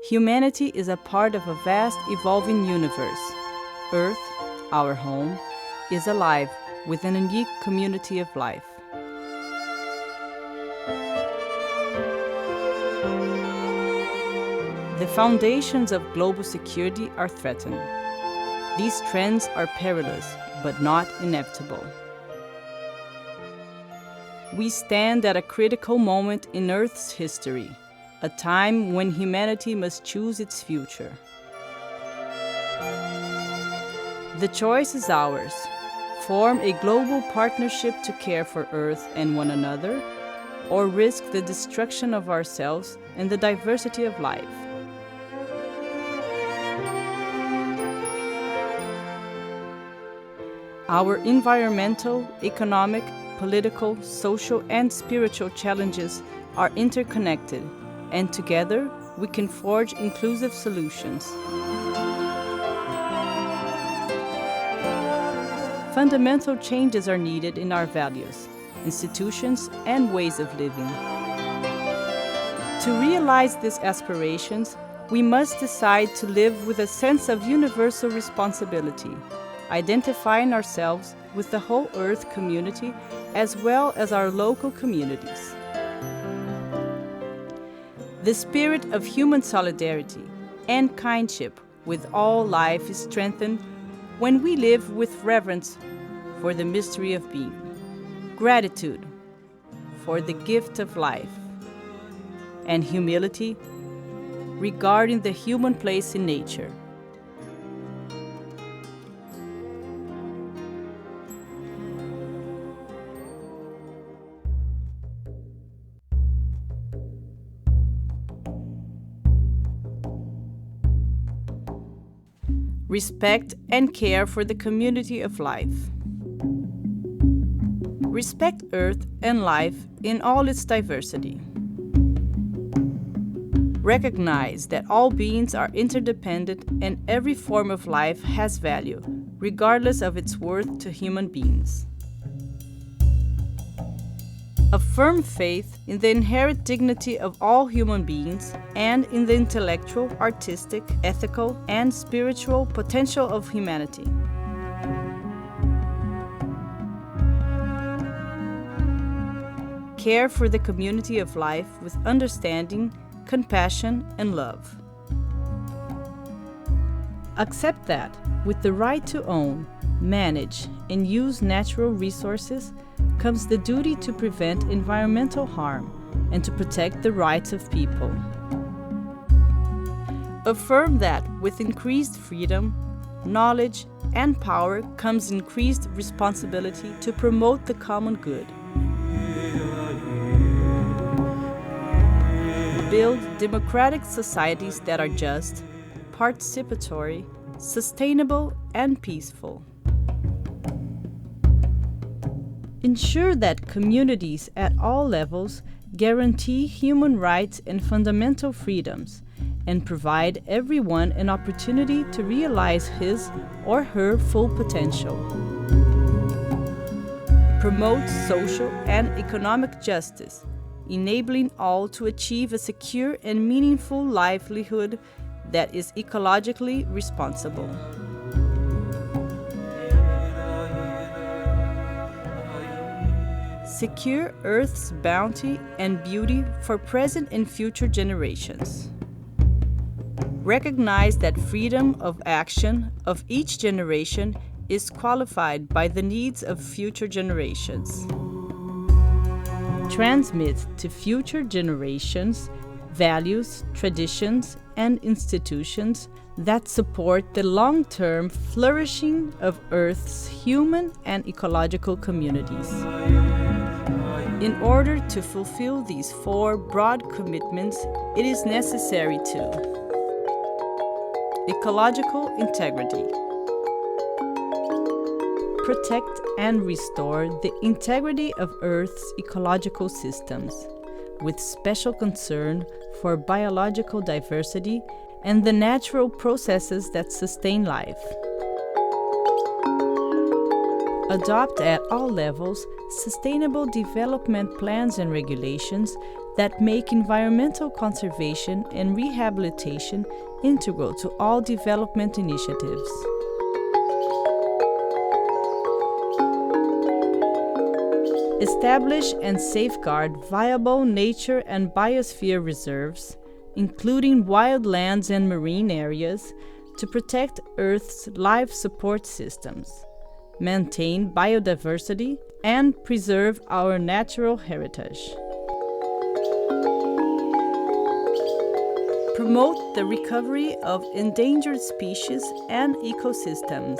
Humanity is a part of a vast evolving universe. Earth, our home, is alive with an unique community of life. The foundations of global security are threatened. These trends are perilous, but not inevitable. We stand at a critical moment in Earth's history, a time when humanity must choose its future. The choice is ours: form a global partnership to care for Earth and one another, or risk the destruction of ourselves and the diversity of life. Our environmental, economic, political, social, and spiritual challenges are interconnected, and together we can forge inclusive solutions. Fundamental changes are needed in our values, institutions, and ways of living. To realize these aspirations, we must decide to live with a sense of universal responsibility, identifying ourselves with the whole Earth community as well as our local communities. The spirit of human solidarity and kindship with all life is strengthened when we live with reverence for the mystery of being, gratitude for the gift of life, and humility regarding the human place in nature. Respect and care for the community of life. Respect Earth and life in all its diversity. Recognize that all beings are interdependent and every form of life has value, regardless of its worth to human beings. Affirm faith in the inherent dignity of all human beings and in the intellectual, artistic, ethical, and spiritual potential of humanity. Care for the community of life with understanding, compassion, and love. Accept that, with the right to own, manage, and use natural resources, comes the duty to prevent environmental harm and to protect the rights of people. Affirm that with increased freedom, knowledge, and power comes increased responsibility to promote the common good. Build democratic societies that are just, participatory, sustainable, and peaceful. Ensure that communities at all levels guarantee human rights and fundamental freedoms, and provide everyone an opportunity to realize his or her full potential. Promote social and economic justice, enabling all to achieve a secure and meaningful livelihood that is ecologically responsible. Secure Earth's bounty and beauty for present and future generations. Recognize that freedom of action of each generation is qualified by the needs of future generations. Transmit to future generations values, traditions, and institutions that support the long-term flourishing of Earth's human and ecological communities. In order to fulfill these four broad commitments, it is necessary to ecological integrity. Protect and restore the integrity of Earth's ecological systems, with special concern for biological diversity and the natural processes that sustain life. Adopt at all levels sustainable development plans and regulations that make environmental conservation and rehabilitation integral to all development initiatives. Establish and safeguard viable nature and biosphere reserves, including wildlands and marine areas, to protect Earth's life support systems, maintain biodiversity, and preserve our natural heritage. Promote the recovery of endangered species and ecosystems.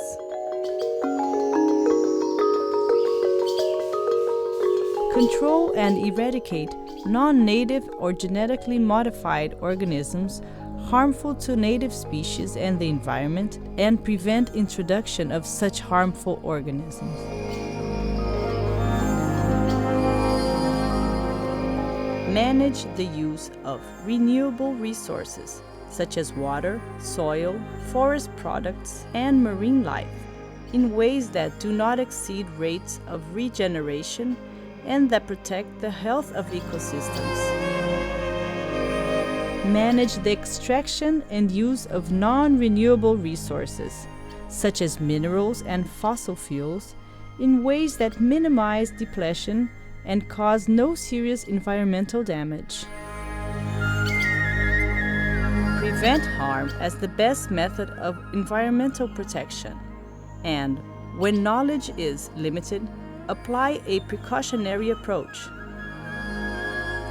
Control and eradicate non-native or genetically modified organisms harmful to native species and the environment, and prevent introduction of such harmful organisms. Manage the use of renewable resources such as water, soil, forest products, and marine life in ways that do not exceed rates of regeneration and that protect the health of ecosystems. Manage the extraction and use of non-renewable resources, such as minerals and fossil fuels, in ways that minimize depletion and cause no serious environmental damage. Prevent harm as the best method of environmental protection, and when knowledge is limited, apply a precautionary approach.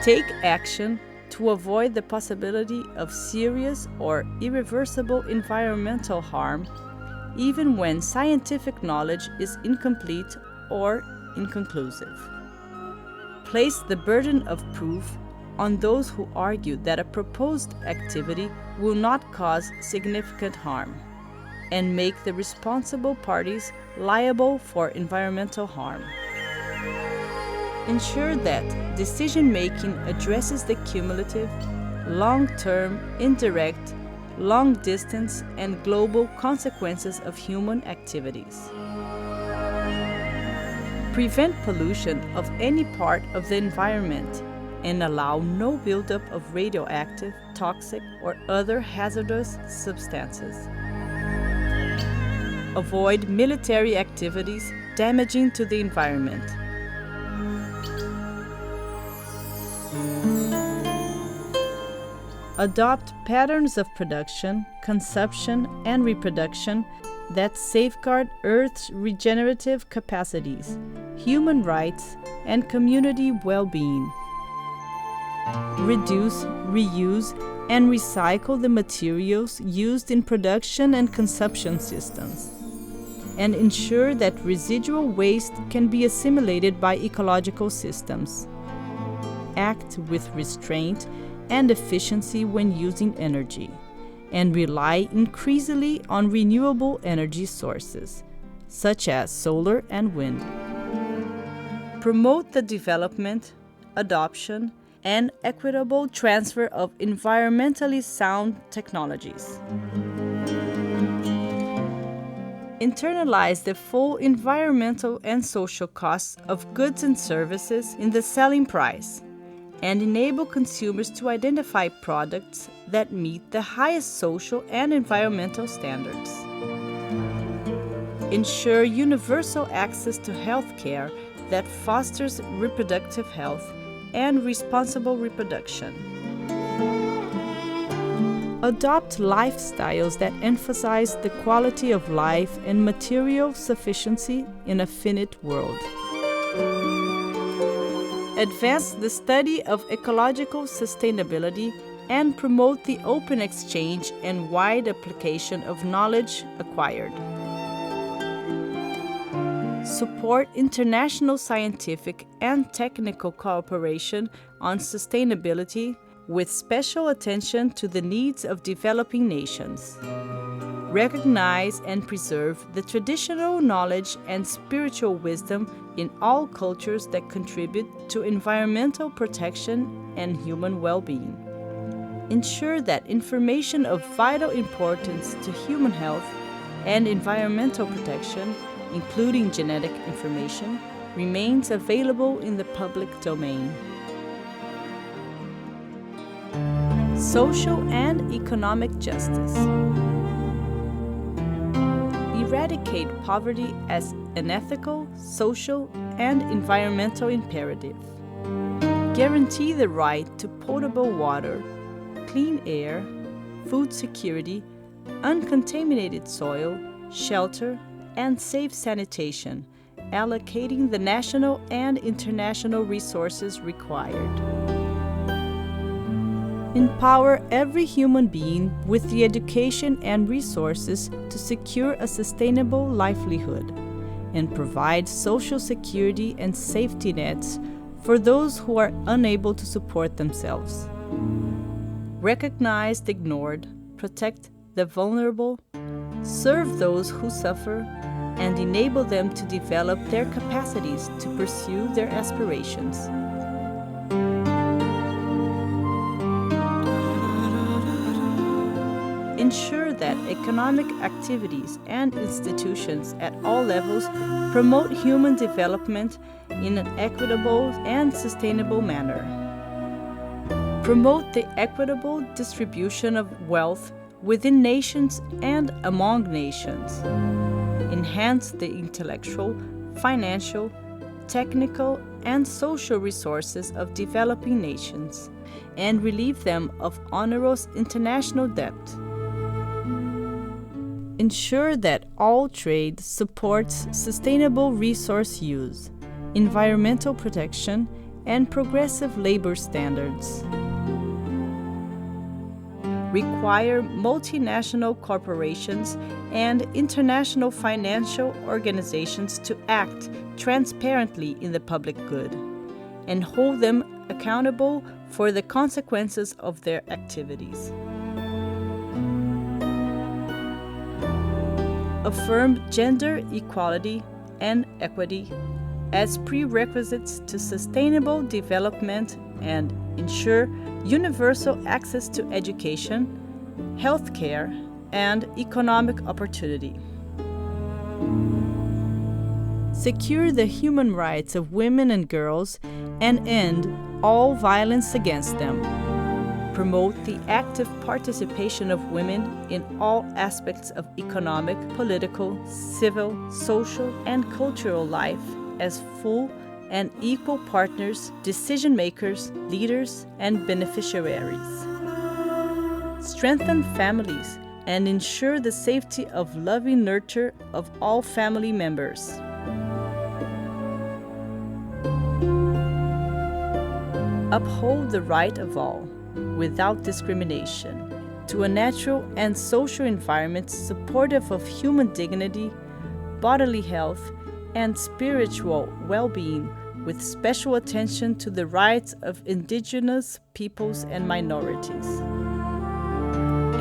Take action to avoid the possibility of serious or irreversible environmental harm, even when scientific knowledge is incomplete or inconclusive. Place the burden of proof on those who argue that a proposed activity will not cause significant harm, and make the responsible parties liable for environmental harm. Ensure that decision-making addresses the cumulative, long-term, indirect, long-distance, and global consequences of human activities. Prevent pollution of any part of the environment and allow no buildup of radioactive, toxic, or other hazardous substances. Avoid military activities damaging to the environment. Adopt patterns of production, consumption, and reproduction that safeguard Earth's regenerative capacities, human rights, and community well-being. Reduce, reuse, and recycle the materials used in production and consumption systems, and ensure that residual waste can be assimilated by ecological systems. Act with restraint and efficiency when using energy, and rely increasingly on renewable energy sources, such as solar and wind. Promote the development, adoption, and equitable transfer of environmentally sound technologies. Internalize the full environmental and social costs of goods and services in the selling price, and enable consumers to identify products that meet the highest social and environmental standards. Ensure universal access to health care that fosters reproductive health and responsible reproduction. Adopt lifestyles that emphasize the quality of life and material sufficiency in a finite world. Advance the study of ecological sustainability and promote the open exchange and wide application of knowledge acquired. Support international scientific and technical cooperation on sustainability with special attention to the needs of developing nations. Recognize and preserve the traditional knowledge and spiritual wisdom in all cultures that contribute to environmental protection and human well-being. Ensure that information of vital importance to human health and environmental protection, including genetic information, remains available in the public domain. social and economic justice. Eradicate poverty as an ethical, social, and environmental imperative. Guarantee the right to potable water, clean air, food security, uncontaminated soil, shelter, and safe sanitation, allocating the national and international resources required. Empower every human being with the education and resources to secure a sustainable livelihood, and provide social security and safety nets for those who are unable to support themselves. Recognize the ignored, protect the vulnerable, serve those who suffer, and enable them to develop their capacities to pursue their aspirations. Ensure that economic activities and institutions at all levels promote human development in an equitable and sustainable manner. Promote the equitable distribution of wealth within nations and among nations. Enhance the intellectual, financial, technical, and social resources of developing nations, and relieve them of onerous international debt. Ensure that all trade supports sustainable resource use, environmental protection, and progressive labor standards. Require multinational corporations and international financial organizations to act transparently in the public good, and hold them accountable for the consequences of their activities. Affirm gender equality and equity as prerequisites to sustainable development, and ensure universal access to education, health care, and economic opportunity. Secure the human rights of women and girls and end all violence against them. Promote the active participation of women in all aspects of economic, political, civil, social, and cultural life as full and equal partners, decision makers, leaders, and beneficiaries. Strengthen families and ensure the safety of loving nurture of all family members. Uphold the right of all, without discrimination, to a natural and social environment supportive of human dignity, bodily health, and spiritual well-being, with special attention to the rights of indigenous peoples and minorities.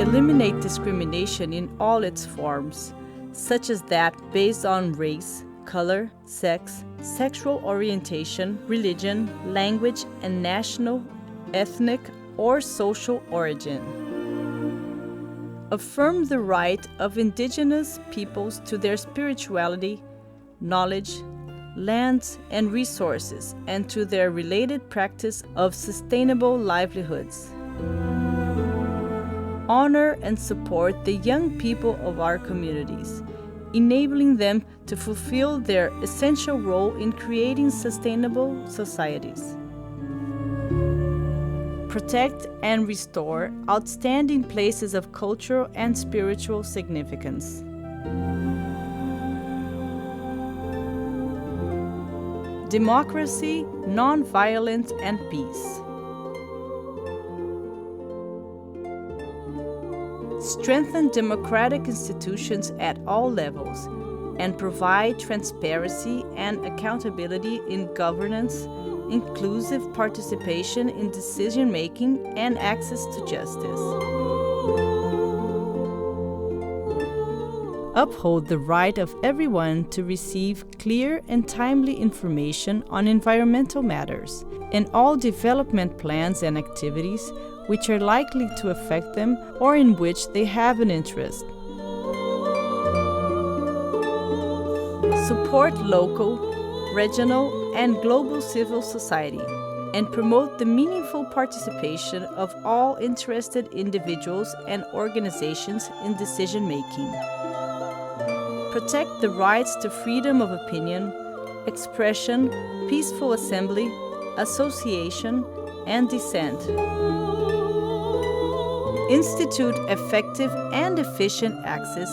Eliminate discrimination in all its forms, such as that based on race, color, sex, sexual orientation, religion, language, and national, ethnic, or social origin. Affirm the right of indigenous peoples to their spirituality, knowledge, lands, and resources, and to their related practice of sustainable livelihoods. Honor and support the young people of our communities, enabling them to fulfill their essential role in creating sustainable societies. Protect and restore outstanding places of cultural and spiritual significance. Democracy, non-violence, and peace. Strengthen democratic institutions at all levels and provide transparency and accountability in governance, inclusive participation in decision-making, and access to justice. Uphold the right of everyone to receive clear and timely information on environmental matters and all development plans and activities which are likely to affect them or in which they have an interest. Support local, regional, and global civil society, and promote the meaningful participation of all interested individuals and organizations in decision-making. Protect the rights to freedom of opinion, expression, peaceful assembly, association, and dissent. Institute effective and efficient access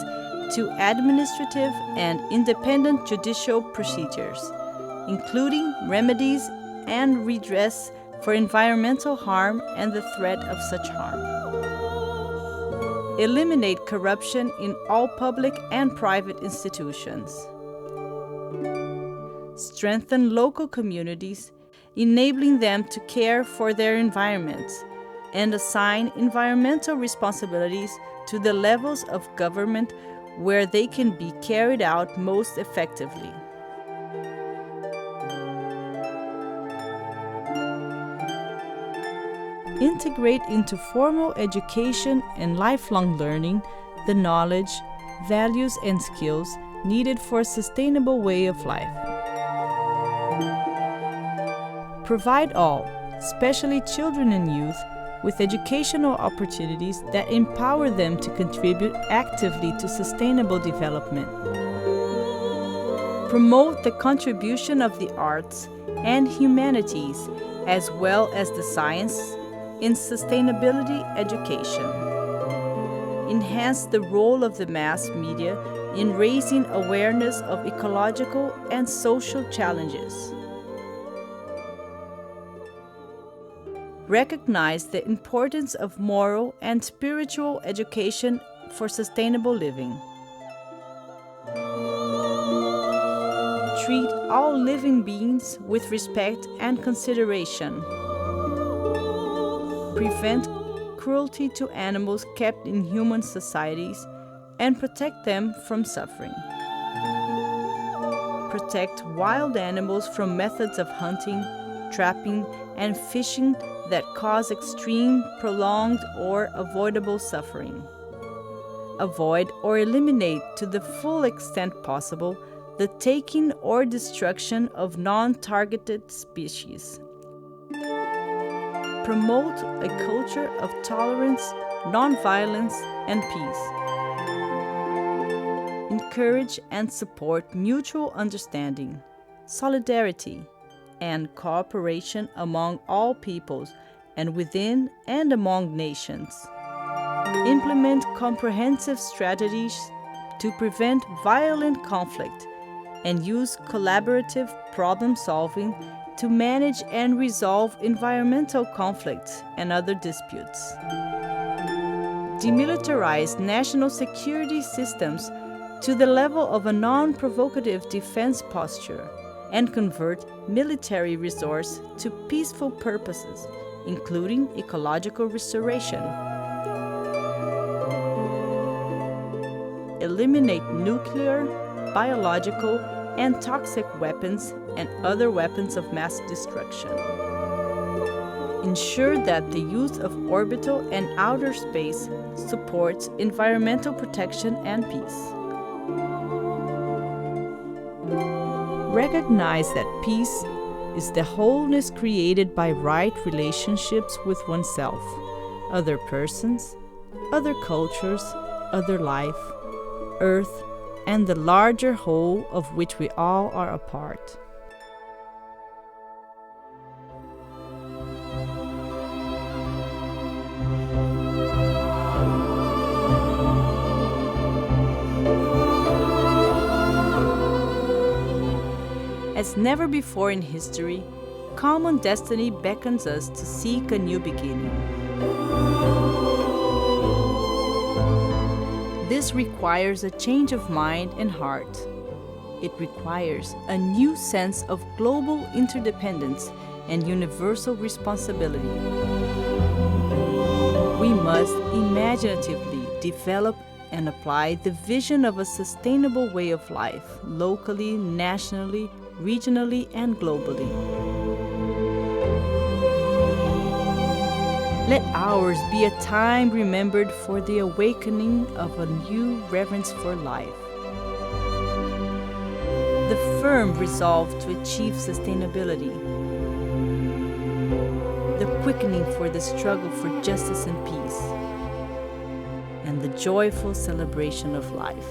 to administrative and independent judicial procedures, including remedies and redress for environmental harm and the threat of such harm. Eliminate corruption in all public and private institutions. Strengthen local communities, enabling them to care for their environments, and assign environmental responsibilities to the levels of government where they can be carried out most effectively. Integrate into formal education and lifelong learning the knowledge, values, and skills needed for a sustainable way of life. Provide all, especially children and youth, with educational opportunities that empower them to contribute actively to sustainable development. Promote the contribution of the arts and humanities, as well as the sciences, in sustainability education. Enhance the role of the mass media in raising awareness of ecological and social challenges. Recognize the importance of moral and spiritual education for sustainable living. Treat all living beings with respect and consideration. Prevent cruelty to animals kept in human societies and protect them from suffering. Protect wild animals from methods of hunting, trapping, and fishing that cause extreme, prolonged, or avoidable suffering. Avoid or eliminate to the full extent possible the taking or destruction of non-targeted species. Promote a culture of tolerance, nonviolence, and peace. Encourage and support mutual understanding, solidarity, and cooperation among all peoples and within and among nations. Implement comprehensive strategies to prevent violent conflict and use collaborative problem-solving to manage and resolve environmental conflicts and other disputes. Demilitarize national security systems to the level of a non-provocative defense posture and convert military resource to peaceful purposes, including ecological restoration. Eliminate nuclear, biological, and toxic weapons and other weapons of mass destruction. Ensure that the use of orbital and outer space supports environmental protection and peace. Recognize that peace is the wholeness created by right relationships with oneself, other persons, other cultures, other life, earth, and the larger whole of which we all are a part. As never before in history, common destiny beckons us to seek a new beginning. This requires a change of mind and heart. It requires a new sense of global interdependence and universal responsibility. We must imaginatively develop and apply the vision of a sustainable way of life, locally, nationally, regionally, and globally. Let ours be a time remembered for the awakening of a new reverence for life. The firm resolve to achieve sustainability. quickening for the struggle for justice and peace, and the joyful celebration of life.